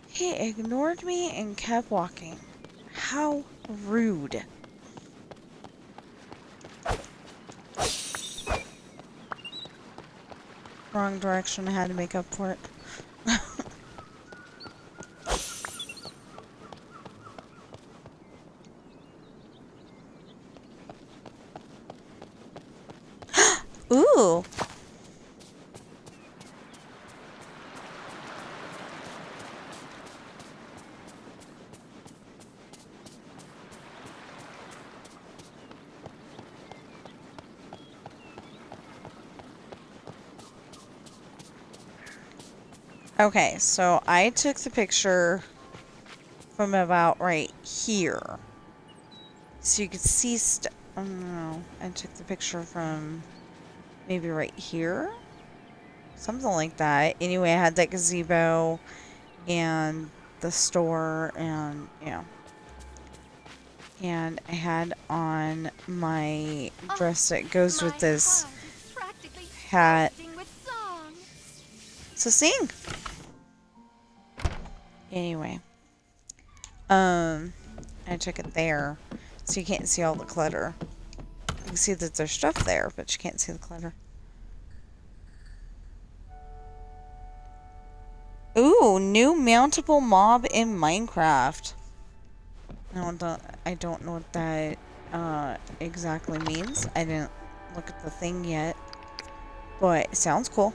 He ignored me and kept walking. How rude. Wrong direction, I had to make up for it. Ooh. Okay, so I took the picture from about right here. So you could see I don't know. I took the picture from maybe right here? Something like that. Anyway, I had that gazebo and the store and, yeah. And I had on my dress that goes with this hat. So sing! Anyway. I took it there. So you can't see all the clutter. You can see that there's stuff there, but you can't see the clutter. Ooh, new mountable mob in Minecraft. I don't know what that exactly means. I didn't look at the thing yet. But it sounds cool.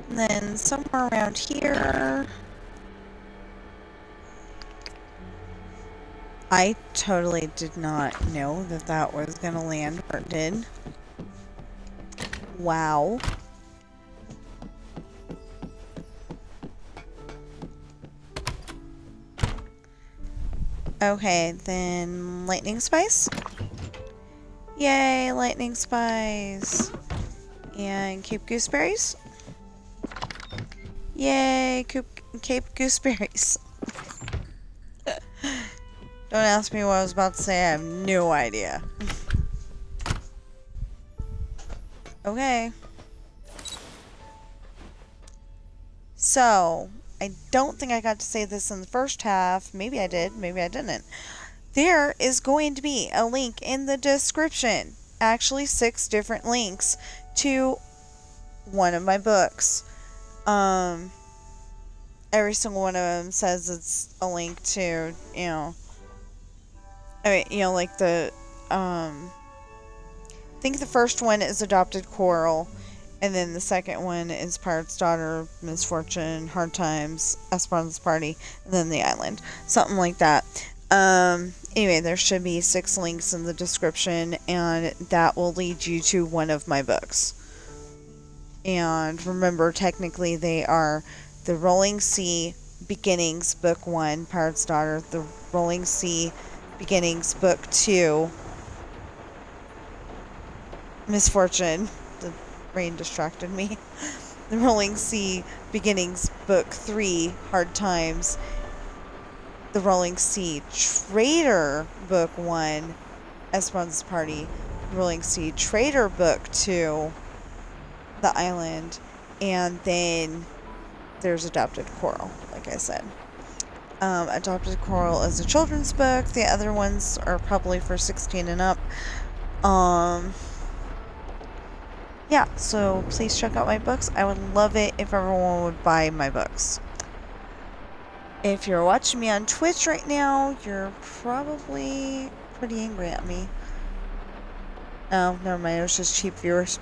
And then somewhere around here... I totally did not know that that was going to land where it did. Wow. Okay, then lightning spice. Yay, lightning spice. And Cape Gooseberries. Yay, Cape Gooseberries. Don't ask me what I was about to say, I have no idea. Okay. So, I don't think I got to say this in the first half. Maybe I did, maybe I didn't. There is going to be a link in the description. Actually, 6 different links to one of my books. Every single one of them says it's a link to, like I think the first one is Adopted Coral, and then the second one is Pirate's Daughter, Misfortune, Hard Times, Esperanza's Party, and then The Island. Something like that. Anyway, there should be 6 links in the description, and that will lead you to one of my books. And remember, technically they are the Rolling Sea Beginnings Book 1, Pirate's Daughter, the Rolling Sea Beginnings Book 2, Misfortune. The rain distracted me. The Rolling Sea Beginnings Book 3, Hard Times, the Rolling Sea Traitor Book 1, Esperanza's Party, Rolling Sea Traitor Book 2, The Island, and then there's Adopted Coral, like I said. Adopted Coral is a children's book. The other ones are probably for 16 and up. Yeah, so please check out my books. I would love it if everyone would buy my books. If you're watching me on Twitch right now, you're probably pretty angry at me. Oh, never mind. It was just cheap viewers.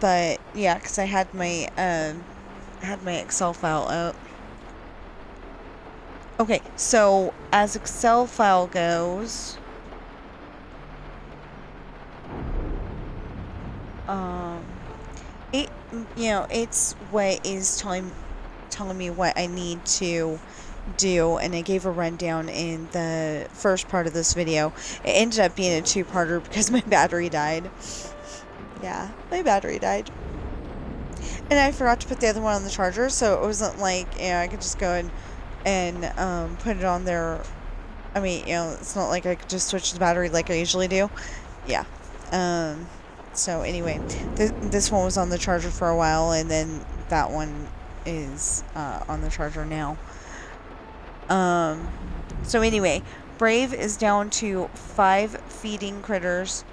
But yeah, because I had my Excel file up. Okay, so as Excel file goes, it's what is telling me what I need to do, and I gave a rundown in the first part of this video. It ended up being a 2-parter because my battery died. Yeah, my battery died. And I forgot to put the other one on the charger, so it wasn't like, I could just go and put it on there. I mean, it's not like I could just switch the battery like I usually do. Yeah. So anyway, this one was on the charger for a while, and then that one is on the charger now. So anyway, Brave is down to 5 feeding critters.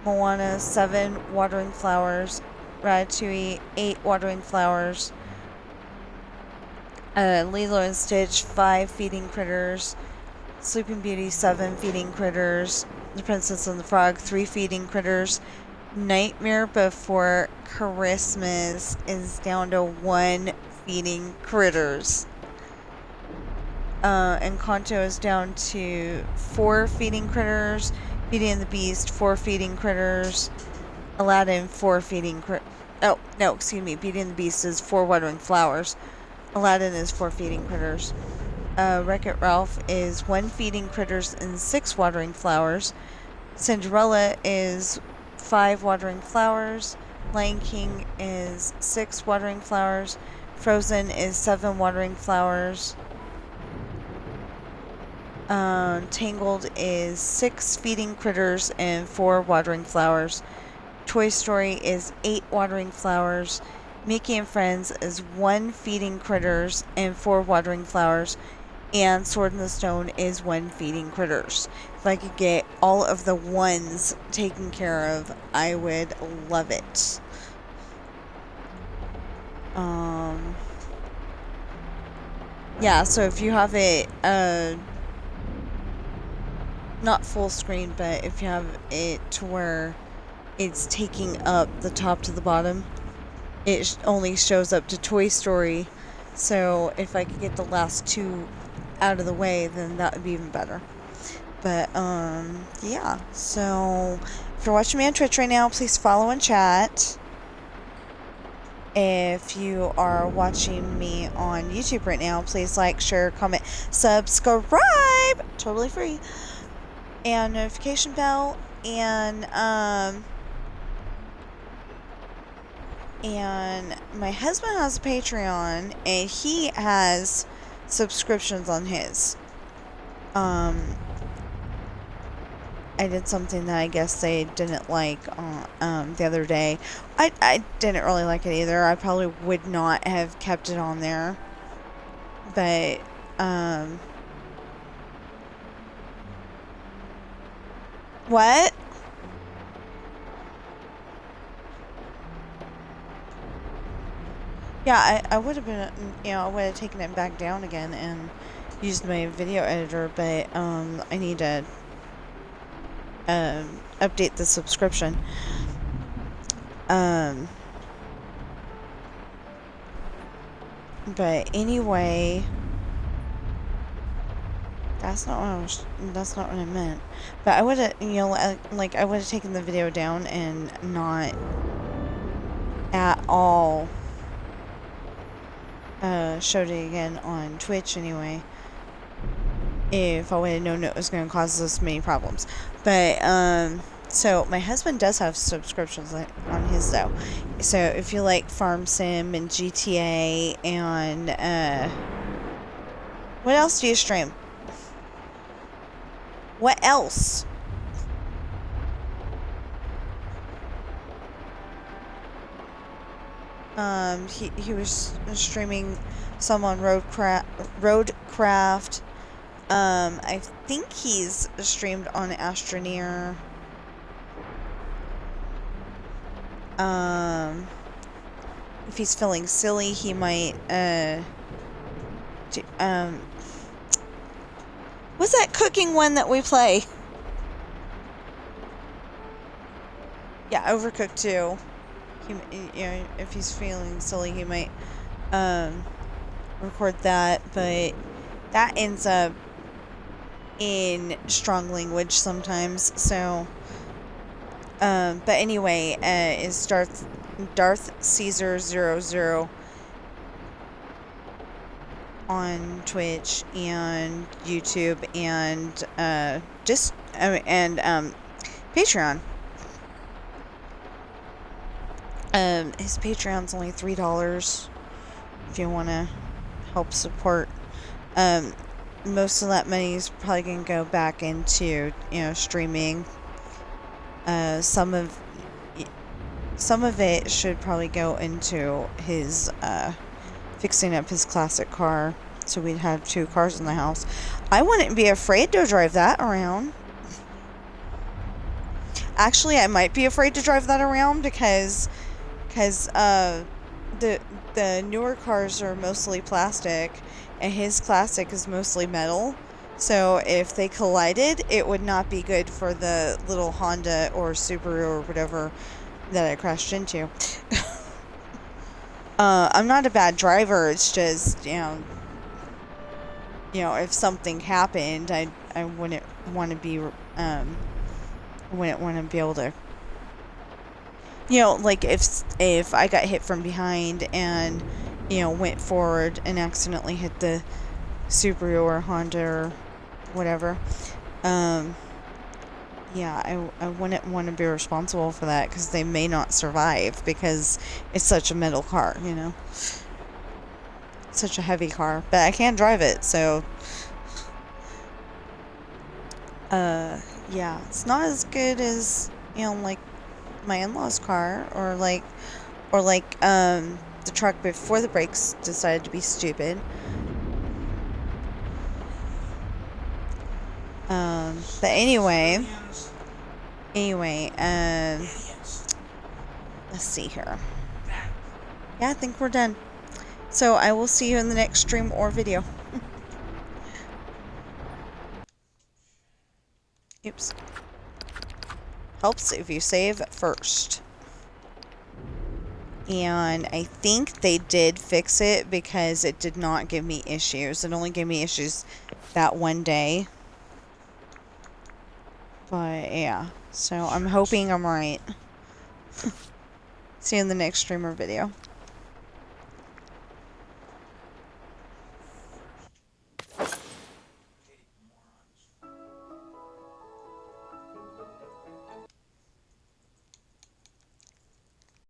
Moana, 7 watering flowers. Ratatouille, 8 watering flowers. Lilo and Stitch, 5 feeding critters. Sleeping Beauty, 7 feeding critters. The Princess and the Frog, 3 feeding critters. Nightmare Before Christmas is down to 1 feeding critters. Encanto is down to 4 feeding critters. Beauty and the Beast, 4 feeding critters. Aladdin, 4 feeding critters. Oh, no, excuse me. Beauty and the Beast is 4 watering flowers. Aladdin is 4 feeding critters. Wreck-It Ralph is 1 feeding critters and 6 watering flowers. Cinderella is 5 watering flowers. Lion King is 6 watering flowers. Frozen is 7 watering flowers. Tangled is 6 feeding critters and 4 watering flowers. Toy Story is 8 watering flowers. Mickey and Friends is 1 feeding critters and 4 watering flowers. And Sword in the Stone is 1 feeding critters. If I could get all of the ones taken care of, I would love it. Yeah, so if you have it, not full screen, but if you have it to where it's taking up the top to the bottom, it only shows up to Toy Story. So if I could get the last 2 out of the way, then that would be even better. But yeah, so if you're watching me on Twitch right now, please follow and chat. If you are watching me on YouTube right now, please like, share, comment, subscribe, totally free, and notification bell, and my husband has a Patreon, and he has subscriptions on his. I did something that I guess they didn't like the other day. I didn't really like it either. I probably would not have kept it on there. But, what? Yeah, I would have been, you know, I would have taken it back down again and used my video editor, but, I need to, update the subscription. But anyway, that's not what I meant. But I would have, you know, like, I would have taken the video down and not at all showed it again on Twitch anyway, if I would have known it was going to cause this many problems. But so my husband does have subscriptions on his though, so if you like Farm Sim and GTA and what else do you stream? What else? He was streaming some on Roadcraft. I think he's streamed on Astroneer. If he's feeling silly, he might, what's that cooking one that we play? Yeah, Overcooked 2. He, you know, if he's feeling silly, he might, record that, but that ends up in strong language sometimes, so, but anyway, is Darth Caesar 00 on Twitch and YouTube and Patreon. His Patreon's only $3 if you want to help support. Most of that money is probably going to go back into, you know, streaming. Some of it should probably go into his fixing up his classic car, so we'd have 2 cars in the house. I wouldn't be afraid to drive that around. Actually, I might be afraid to drive that around because the newer cars are mostly plastic and his classic is mostly metal. So if they collided, it would not be good for the little Honda or Subaru or whatever that I crashed into. I'm not a bad driver. It's just, you know, if something happened, I wouldn't want to be, wouldn't want to be able to, you know, like if I got hit from behind and, you know, went forward and accidentally hit the Subaru or Honda or whatever, yeah, I wouldn't want to be responsible for that because they may not survive because it's such a metal car, you know, such a heavy car, but I can drive it, so, yeah, it's not as good as, you know, like my in-laws' car or like the truck before the brakes decided to be stupid. But anyway, let's see here. Yeah, I think we're done. So I will see you in the next stream or video. Oops. Helps if you save first. And I think they did fix it because it did not give me issues. It only gave me issues that one day. But yeah, so I'm hoping I'm right. See you in the next stream or video.